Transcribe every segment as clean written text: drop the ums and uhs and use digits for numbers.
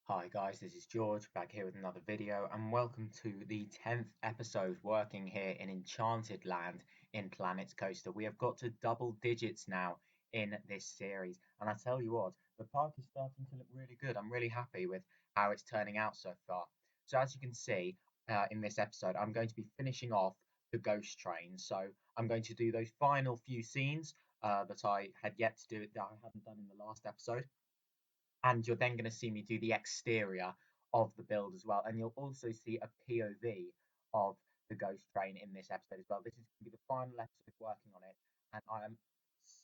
Hi guys, this is George back here with another video and welcome to the 10th episode working here in Enchanted Land in Planet's Coaster. We have got to double digits now in this series and I tell you what, the park is starting to look really good. I'm really happy with how it's turning out so far. So as you can see in this episode, I'm going to be finishing off the ghost train. So I'm going to do those final few scenes that I had yet to do that I hadn't done in the last episode, and you're then going to see me do the exterior of the build as well. And you'll also see a POV of the ghost train in this episode as well. This is going to be the final episode working on it, and I am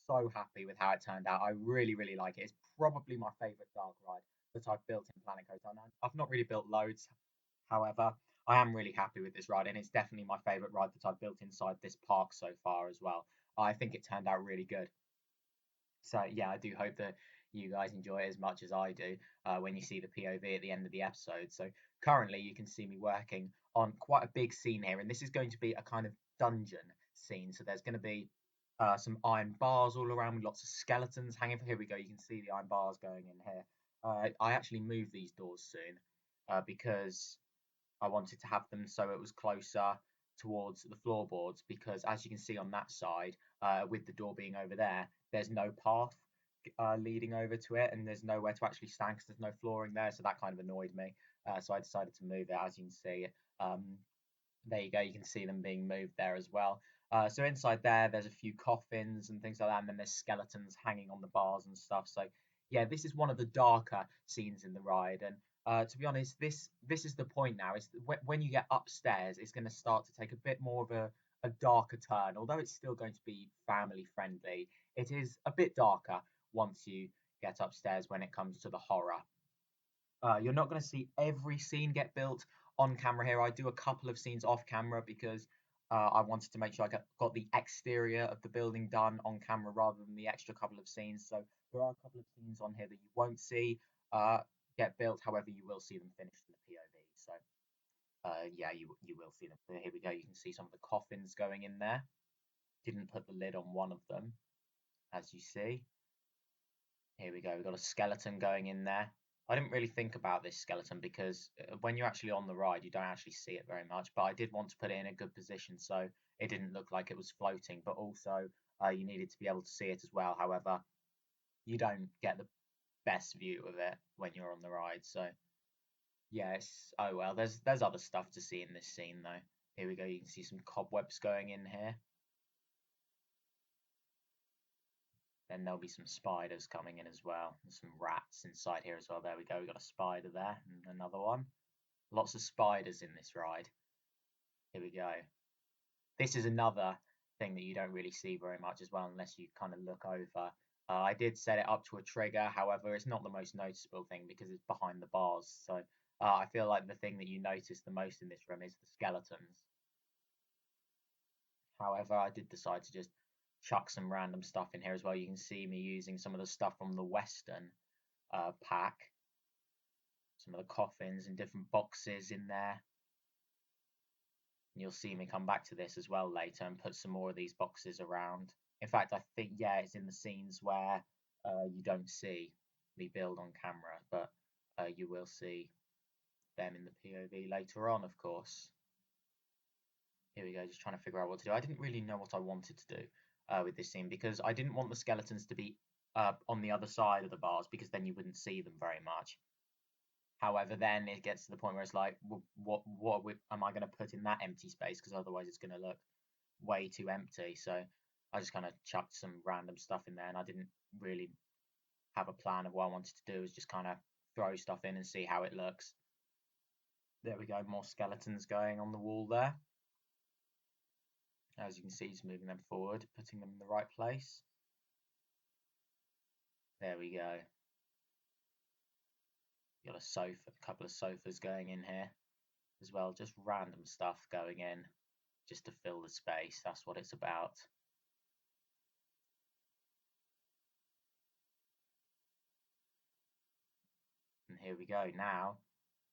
so happy with how it turned out. I really, really like it. It's probably my favourite dark ride that I've built in Planet Coaster. I've not really built loads, however, I am really happy with this ride, and it's definitely my favourite ride that I've built inside this park so far as well. I think it turned out really good. So yeah, I do hope that you guys enjoy it as much as I do when you see the POV at the end of the episode. So currently you can see me working on quite a big scene here, and this is going to be a kind of dungeon scene. So there's going to be some iron bars all around with lots of skeletons hanging. Here we go. You can see the iron bars going in here. I actually moved these doors soon because I wanted to have them so it was closer towards the floorboards, because as you can see on that side, with the door being over there, there's no path leading over to it, and there's nowhere to actually stand because there's no flooring there. So that kind of annoyed me. So I decided to move it. As you can see, um, there you go. You can see them being moved there as well. So inside there, there's a few coffins and things like that, and then there's skeletons hanging on the bars and stuff. So yeah, this is one of the darker scenes in the ride, and to be honest, this is the point now. Is when you get upstairs, it's going to start to take a bit more of a darker turn. Although it's still going to be family friendly, it is a bit darker once you get upstairs when it comes to the horror. You're not going to see every scene get built on camera here. I do a couple of scenes off camera because I wanted to make sure I got the exterior of the building done on camera rather than the extra couple of scenes. So there are a couple of scenes on here that you won't see uh, get built. However, you will see them finished in the POV. So yeah, you will see them. Here we go. You can see some of the coffins going in there. Didn't put the lid on one of them, as you see. Here we go. We've got a skeleton going in there. I didn't really think about this skeleton because when you're actually on the ride, you don't actually see it very much. But I did want to put it in a good position so it didn't look like it was floating. But also, you needed to be able to see it as well. However, you don't get the best view of it when you're on the ride. So yes, oh well. There's other stuff to see in this scene though. Here we go. You can see some cobwebs going in here. Then there'll be some spiders coming in as well. There's some rats inside here as well. There we go. We've got a spider there and another one. Lots of spiders in this ride. Here we go. This is another thing that you don't really see very much as well unless you kind of look over. I did set it up to a trigger. However, it's not the most noticeable thing because it's behind the bars. So I feel like the thing that you notice the most in this room is the skeletons. However, I did decide to just chuck some random stuff in here as well. You can see me using some of the stuff from the Western pack, some of the coffins and different boxes in there. And you'll see me come back to this as well later and put some more of these boxes around. In fact, I think, yeah, it's in the scenes where you don't see me build on camera, but you will see them in the POV later on, of course. Here we go, just trying to figure out what to do. I didn't really know what I wanted to do with this scene because I didn't want the skeletons to be on the other side of the bars because then you wouldn't see them very much. However, then it gets to the point where it's like, well, what am I going to put in that empty space? Because otherwise it's going to look way too empty. So I just kind of chucked some random stuff in there, and I didn't really have a plan of what I wanted to do. It was just kind of throw stuff in and see how it looks. There we go, more skeletons going on the wall there. As you can see, just moving them forward, putting them in the right place. There we go. Got a sofa, a couple of sofas going in here as well. Just random stuff going in just to fill the space. That's what it's about. And here we go now,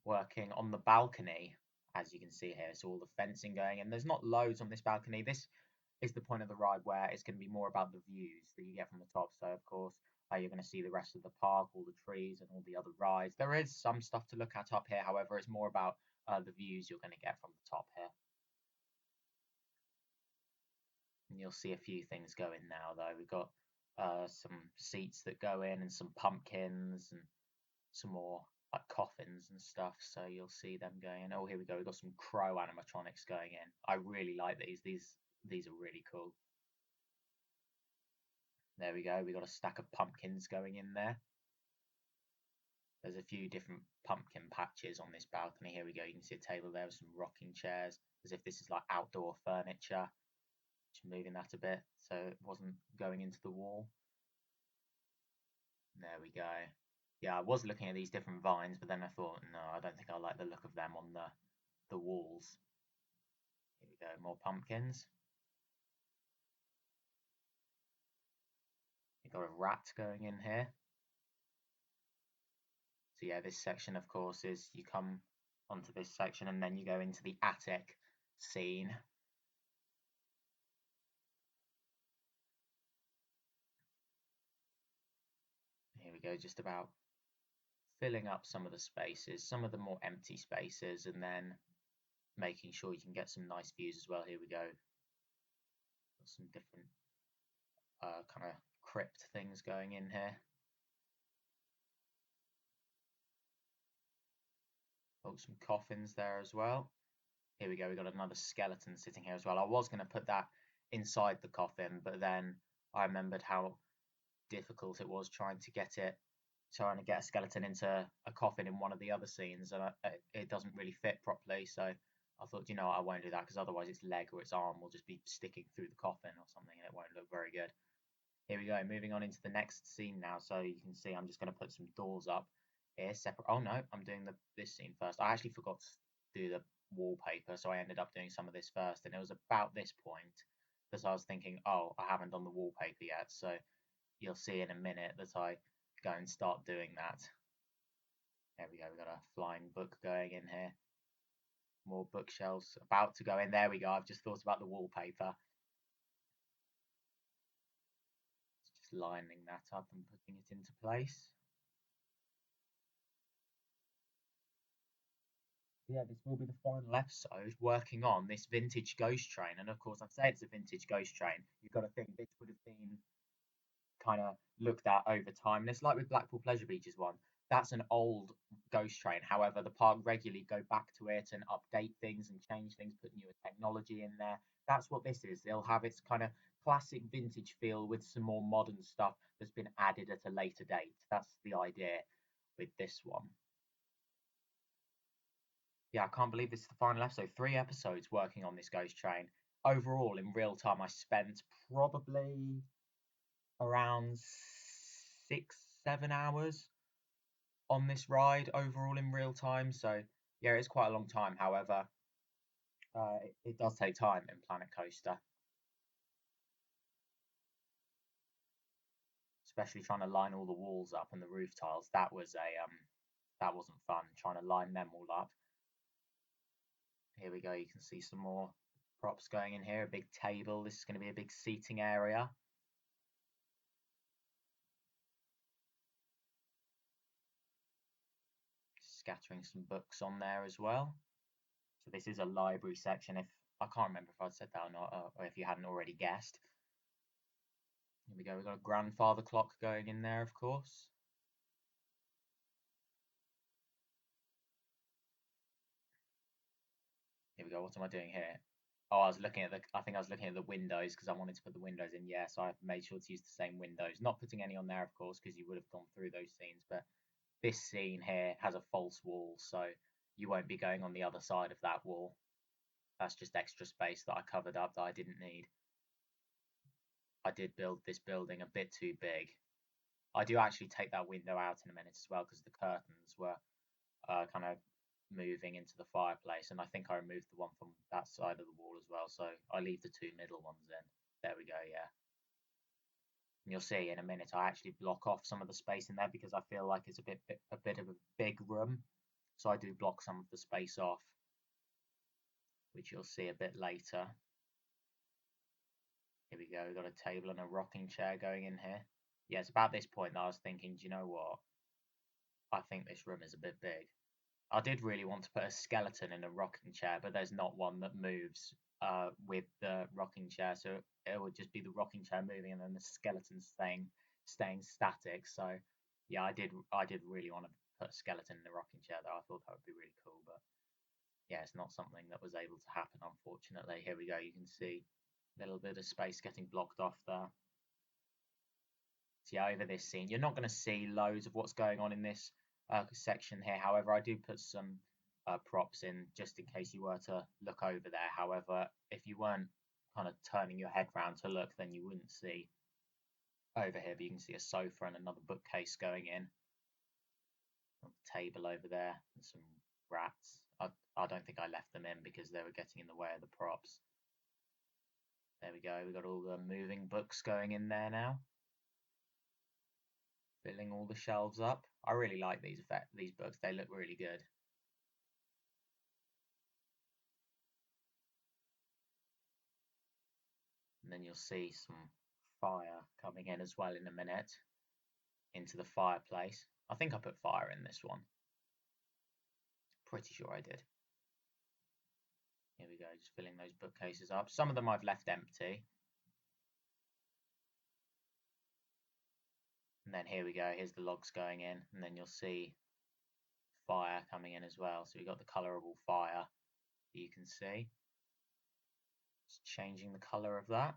working on the balcony, as you can see here. So all the fencing going in. There's not loads on this balcony. This is the point of the ride where it's going to be more about the views that you get from the top. So of course, You're going to see the rest of the park, all the trees and all the other rides. There is some stuff to look at up here. However, it's more about the views you're going to get from the top here. And you'll see a few things go in now, though. We've got some seats that go in and some pumpkins and some more like coffins and stuff. So you'll see them going in. Oh, here we go. We've got some crow animatronics going in. I really like these. These are really cool. There we go. We got a stack of pumpkins going in there. There's a few different pumpkin patches on this balcony. Here we go. You can see a table there with some rocking chairs, as if this is like outdoor furniture. Just moving that a bit so it wasn't going into the wall. There we go. Yeah, I was looking at these different vines, but then I thought, no, I don't think I like the look of them on the walls. Here we go, more pumpkins. You've got a rat going in here. So yeah, this section, of course, is you come onto this section and then you go into the attic scene. Here we go, just about filling up some of the spaces, some of the more empty spaces, and then making sure you can get some nice views as well. Here we go. Got some different kind of crypt things going in here. Oh, some coffins there as well. Here we go. We've got another skeleton sitting here as well. I was going to put that inside the coffin, but then I remembered how difficult it was trying to get a skeleton into a coffin in one of the other scenes, and it doesn't really fit properly. So I thought, you know what, I won't do that because otherwise its leg or its arm will just be sticking through the coffin or something, and it won't look very good. Here we go. Moving on into the next scene now. So you can see I'm just going to put some doors up here separate. Oh no, I'm doing this scene first. I actually forgot to do the wallpaper, so I ended up doing some of this first, and it was about this point that I was thinking, oh, I haven't done the wallpaper yet. So you'll see in a minute that I go and start doing that. There we go. We've got a flying book going in here. More bookshelves about to go in. There we go. I've just thought about the wallpaper. Just lining that up and putting it into place. Yeah, this will be the final episode working on this vintage ghost train. And of course, I say it's a vintage ghost train. You've got to think this would have been kind of looked at over time. And it's like with Blackpool Pleasure Beach's one. That's an old ghost train. However, the park regularly go back to it and update things and change things, put newer technology in there. That's what this is. They'll have its kind of classic vintage feel with some more modern stuff that's been added at a later date. That's the idea with this one. Yeah, I can't believe this is the final episode. 3 episodes working on this ghost train. Overall, in real time, I spent probably around 6, 7 hours on this ride overall in real time. So yeah, it's quite a long time. However, it does take time in Planet Coaster, especially trying to line all the walls up and the roof tiles. That wasn't fun trying to line them all up. Here we go. You can see some more props going in here. A big table. This is going to be a big seating area. Scattering some books on there as well. So this is a library section. If I can't remember if I'd said that or not, or if you hadn't already guessed. Here we go. We've got a grandfather clock going in there, of course. Here we go. What am I doing here? Oh, I think I was looking at the windows because I wanted to put the windows in. Yeah, so I've made sure to use the same windows. Not putting any on there, of course, because you would have gone through those scenes. But this scene here has a false wall, so you won't be going on the other side of that wall. That's just extra space that I covered up that I didn't need. I did build this building a bit too big. I do actually take that window out in a minute as well because the curtains were kind of moving into the fireplace, and I think I removed the one from that side of the wall as well, so I leave the 2 middle ones in. There we go, yeah. And you'll see in a minute I actually block off some of the space in there because I feel like it's a bit of a big room, so I do block some of the space off, which you'll see a bit later. Here we go, we've got a table and a rocking chair going in here. Yeah, it's about this point that I was thinking, do you know what? I think this room is a bit big. I did really want to put a skeleton in a rocking chair, but there's not one that moves with the rocking chair, so it would just be the rocking chair moving and then the skeleton staying static. So yeah, I did really want to put a skeleton in the rocking chair though. I thought that would be really cool, but yeah, it's not something that was able to happen, unfortunately. Here we go. You can see a little bit of space getting blocked off there. So yeah, over this scene, you're not going to see loads of what's going on in this section here. However, I do put some props in just in case you were to look over there. However, if you weren't kind of turning your head round to look, then you wouldn't see over here. But you can see a sofa and another bookcase going in. A table over there and some rats. I don't think I left them in because they were getting in the way of the props. There we go. We've got all the moving books going in there now, filling all the shelves up. I really like these books. They look really good. And then you'll see some fire coming in as well in a minute into the fireplace. I think I put fire in this one. Pretty sure I did. Here we go, just filling those bookcases up. Some of them I've left empty. And then here we go, here's the logs going in, and then you'll see fire coming in as well. So we've got the colourable fire that you can see. Just changing the colour of that.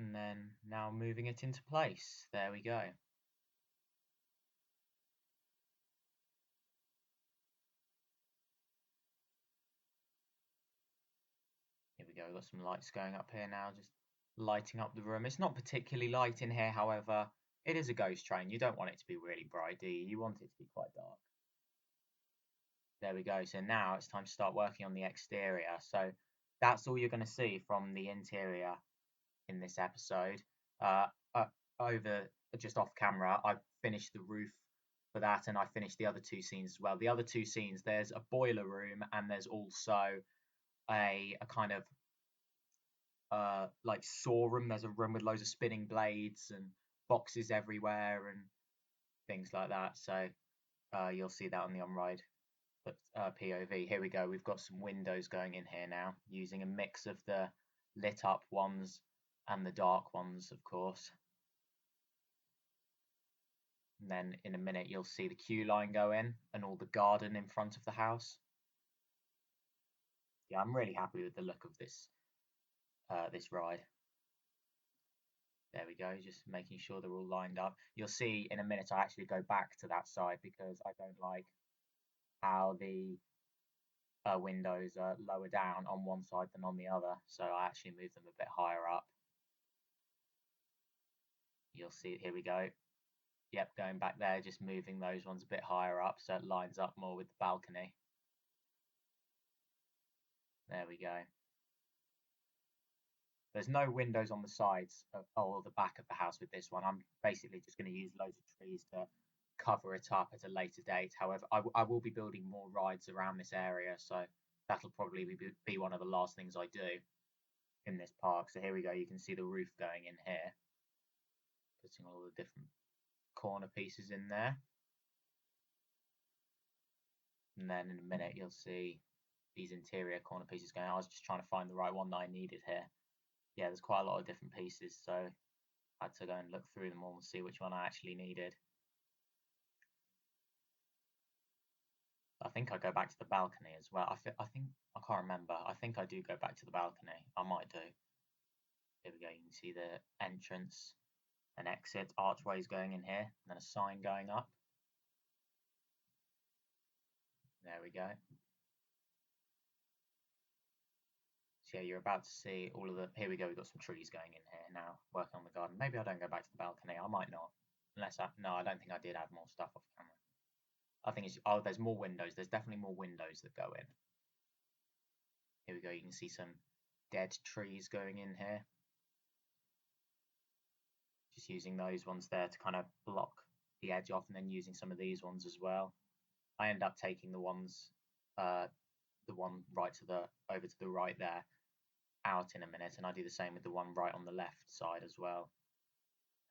And then now moving it into place. There we go. Here we go, we've got some lights going up here now, just lighting up the room. It's not particularly light in here, however, it is a ghost train. You don't want it to be really bright, do you? You want it to be quite dark. There we go. So now it's time to start working on the exterior. So that's all you're going to see from the interior in this episode. Uh, over just off camera, I finished the roof for that, and I finished the other two scenes as well. The other two scenes, there's a boiler room, and there's also a kind of like saw room. There's a room with loads of spinning blades and boxes everywhere and things like that. So you'll see that on the on-ride POV. Here we go. We've got some windows going in here now, using a mix of the lit up ones and the dark ones, of course. And then in a minute, you'll see the queue line go in and all the garden in front of the house. Yeah, I'm really happy with the look of this this ride. There we go, just making sure they're all lined up. You'll see in a minute I actually go back to that side because I don't like how the windows are lower down on one side than on the other, so I actually move them a bit higher up. You'll see, here we go. Yep, going back there, just moving those ones a bit higher up so it lines up more with the balcony. There we go. There's no windows on the sides or the back of the house with this one. I'm basically just going to use loads of trees to cover it up at a later date. However, I will be building more rides around this area, so that'll probably be one of the last things I do in this park. So here we go. You can see the roof going in here, putting all the different corner pieces in there. And then in a minute, you'll see these interior corner pieces going. I was just trying to find the right one that I needed here. Yeah, there's quite a lot of different pieces, so I had to go and look through them all and see which one I actually needed. I think I go back to the balcony as well. I think I can't remember. I think I do go back to the balcony. I might do. Here we go. You can see the entrance and exit archways going in here, and then a sign going up. There we go. So yeah, you're about to see all of the. Here we go. We've got some trees going in here now, working on the garden. Maybe I don't go back to the balcony. I might not, unless no, I don't think I did add more stuff off camera. I think it's there's more windows. There's definitely more windows that go in. Here we go. You can see some dead trees going in here. Just using those ones there to kind of block the edge off, and then using some of these ones as well. I end up taking the ones, the one right to the over to the right there, out in a minute, and I do the same with the one right on the left side as well.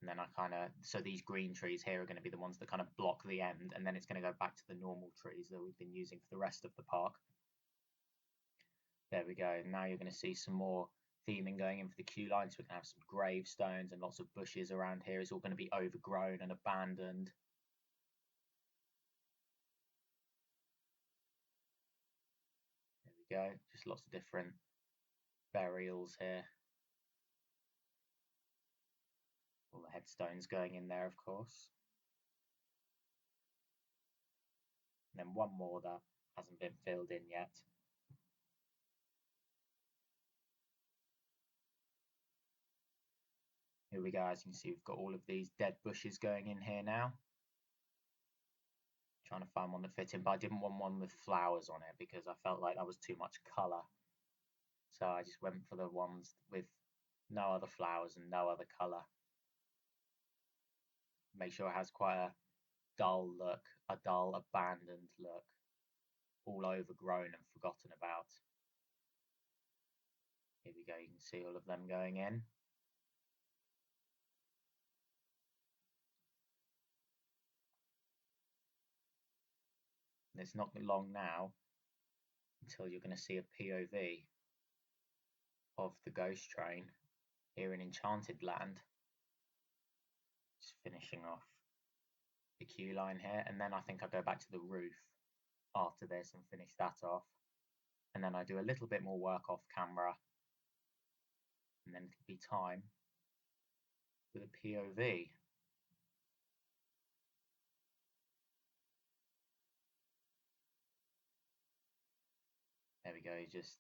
And then so these green trees here are going to be the ones that kind of block the end, and then it's going to go back to the normal trees that we've been using for the rest of the park. There we go. Now you're going to see some more theming going in for the queue line. So we're going to have some gravestones and lots of bushes around here. It's all going to be overgrown and abandoned. There we go. Just lots of different burials here. All the headstones going in there, of course. And then one more that hasn't been filled in yet. Here we go. As you can see, we've got all of these dead bushes going in here now. Trying to find one that fit in, but I didn't want one with flowers on it because I felt like that was too much colour. So I just went for the ones with no other flowers and no other colour. Make sure it has quite a dull look, a dull, abandoned look, all overgrown and forgotten about. Here we go, you can see all of them going in. And it's not long now until you're going to see a POV of the ghost train here in Enchanted Land. Just finishing off the queue line here, and then I think I'll go back to the roof after this and finish that off. And then I do a little bit more work off camera, and then it'll be time for the POV. There we go, just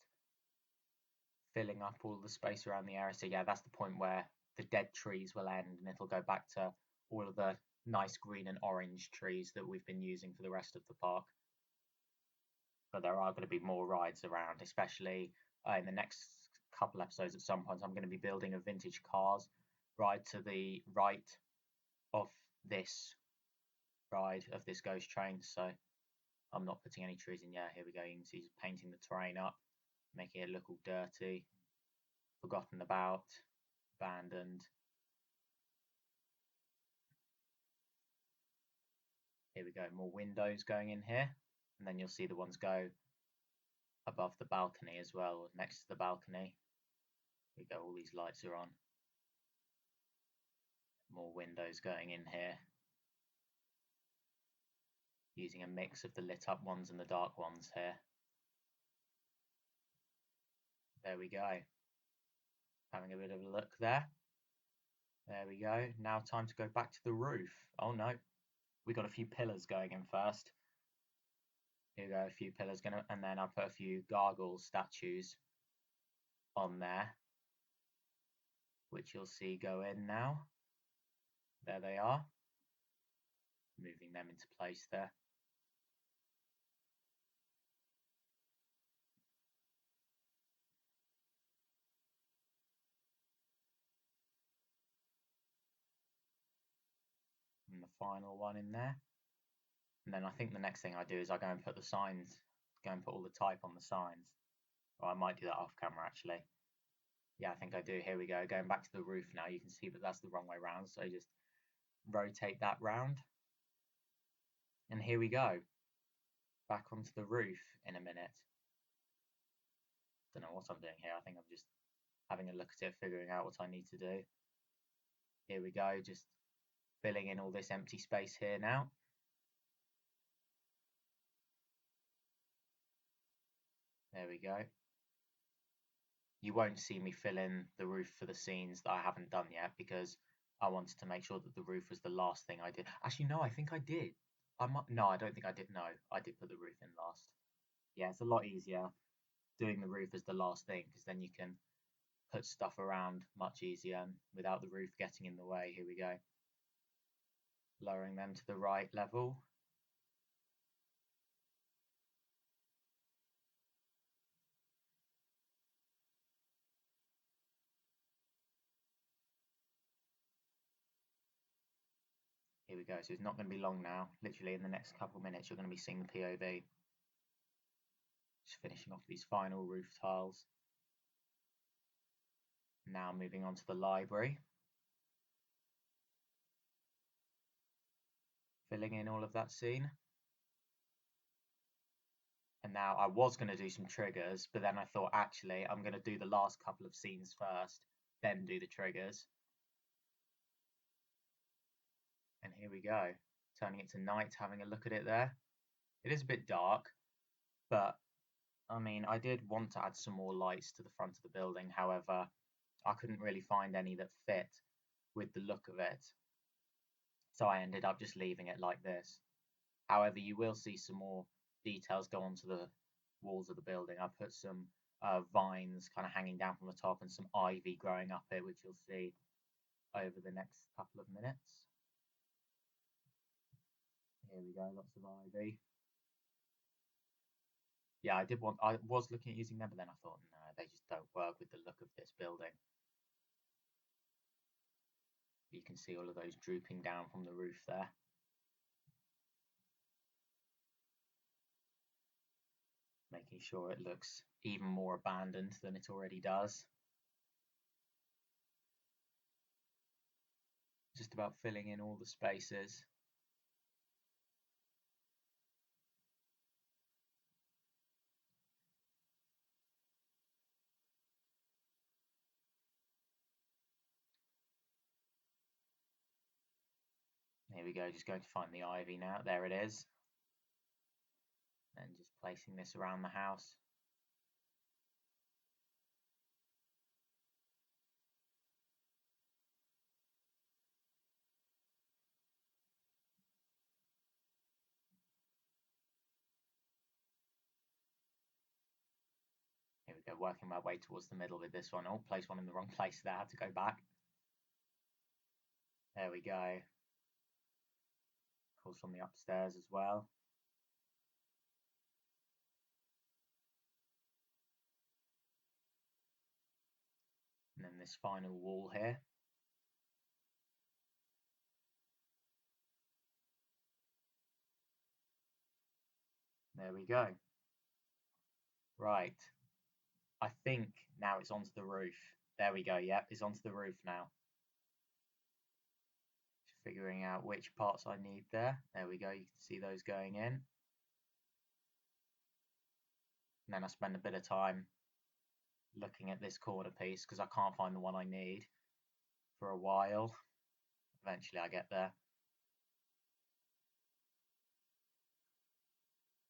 filling up all the space around the area. So yeah, that's the point where the dead trees will end and it'll go back to all of the nice green and orange trees that we've been using for the rest of the park. But there are going to be more rides around, especially in the next couple episodes. At some point I'm going to be building a vintage cars ride to the right of this ride of this ghost train, so I'm not putting any trees in yet. Here we go, you can see he's painting the terrain up, making it look all dirty, forgotten about, abandoned. Here we go, more windows going in here, and then you'll see the ones go above the balcony as well, next to the balcony. Here we go, all these lights are on. More windows going in here, using a mix of the lit up ones and the dark ones here. There we go, having a bit of a look there. There we go, now time to go back to the roof. Oh no, we got a few pillars going in first. Here we go, a few pillars and then I'll put a few gargoyle statues on there, which you'll see go in now. There they are, moving them into place there. And the final one in there. And then I think the next thing I do is I go and put the signs, go and put all the type on the signs. Or I might do that off camera actually. Yeah, I think I do. Here we go, going back to the roof now. You can see that that's the wrong way round, so just rotate that round. And here we go, back onto the roof in a minute. Don't know what I'm doing here. I think I'm just having a look at it, figuring out what I need to do. Here we go, just filling in all this empty space here now. There we go. You won't see me fill in the roof for the scenes that I haven't done yet because I wanted to make sure that the roof was the last thing I did. Actually, no, I think I did. No, I don't think I did. No, I did put the roof in last. Yeah, it's a lot easier doing the roof as the last thing because then you can put stuff around much easier and without the roof getting in the way. Here we go. Lowering them to the right level. Here we go. So it's not going to be long now. Literally in the next couple of minutes, you're going to be seeing the POV. Just finishing off these final roof tiles. Now moving on to the library. filling in all of that scene. And now I was going to do some triggers, but then I thought actually I'm going to do the last couple of scenes first, then do the triggers. And here we go, turning it to night, having a look at it there. It is a bit dark, but I mean, I did want to add some more lights to the front of the building. However, I couldn't really find any that fit with the look of it. So I ended up just leaving it like this. However, you will see some more details go onto the walls of the building. I put some vines kind of hanging down from the top and some ivy growing up it, which you'll see over the next couple of minutes. Here we go, lots of ivy. Yeah, I was looking at using them, but then I thought, no, they just don't work with the look of this building. You can see all of those drooping down from the roof there. Making sure it looks even more abandoned than it already does. Just about filling in all the spaces. Here we go, just going to find the ivy now. There it is. And just placing this around the house. Here we go, working my way towards the middle with this one. Oh, placed one in the wrong place there, had to go back. There we go. Calls from the upstairs as well. And then this final wall here. There we go. Right. I think now it's onto the roof. There we go. Yep, it's onto the roof now. Just figuring out which parts I need there. There we go. You can see those going in. And then I spend a bit of time looking at this corner piece because I can't find the one I need for a while. Eventually I get there.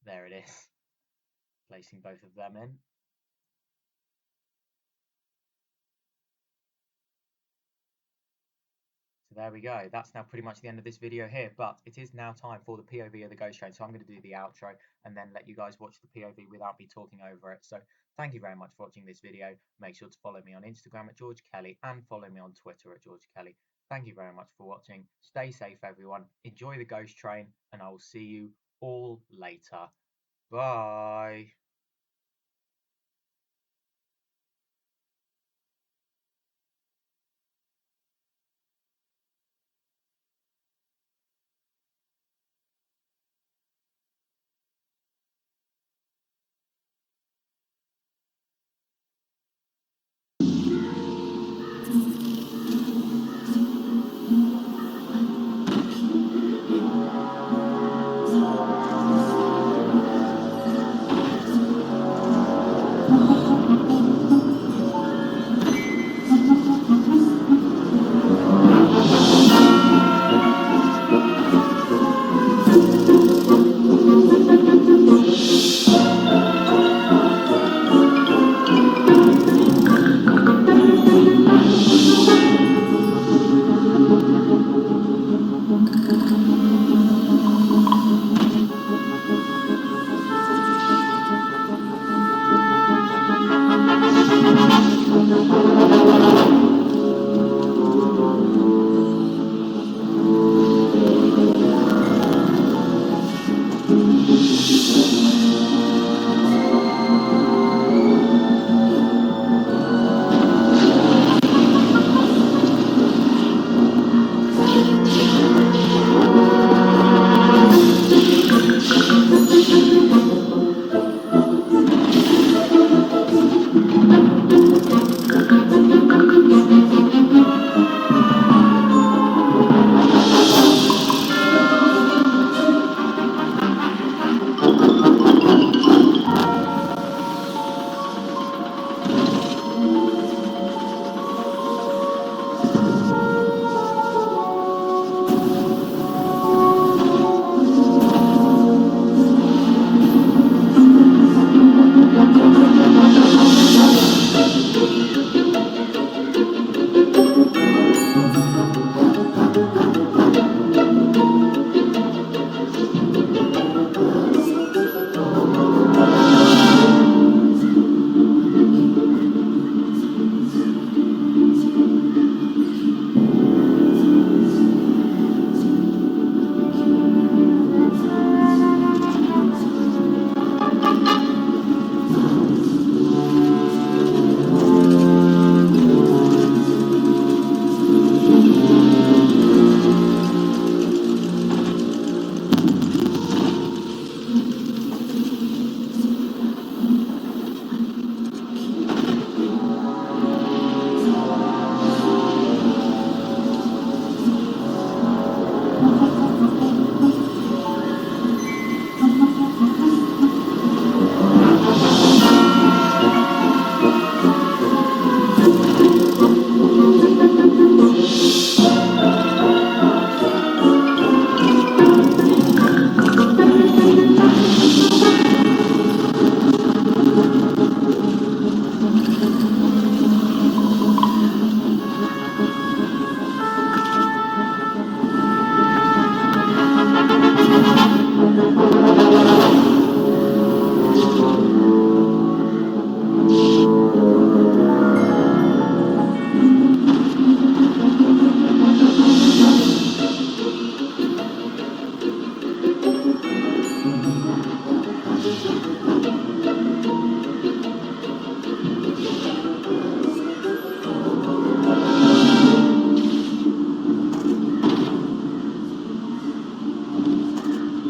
There it is. Placing both of them in. So there we go. That's now pretty much the end of this video here, but it is now time for the POV of the ghost train. So I'm going to do the outro and then let you guys watch the POV without me talking over it. So thank you very much for watching this video. Make sure to follow me on Instagram at George Kelly and follow me on Twitter at George Kelly. Thank you very much for watching. Stay safe, everyone. Enjoy the ghost train, and I will see you all later. Bye.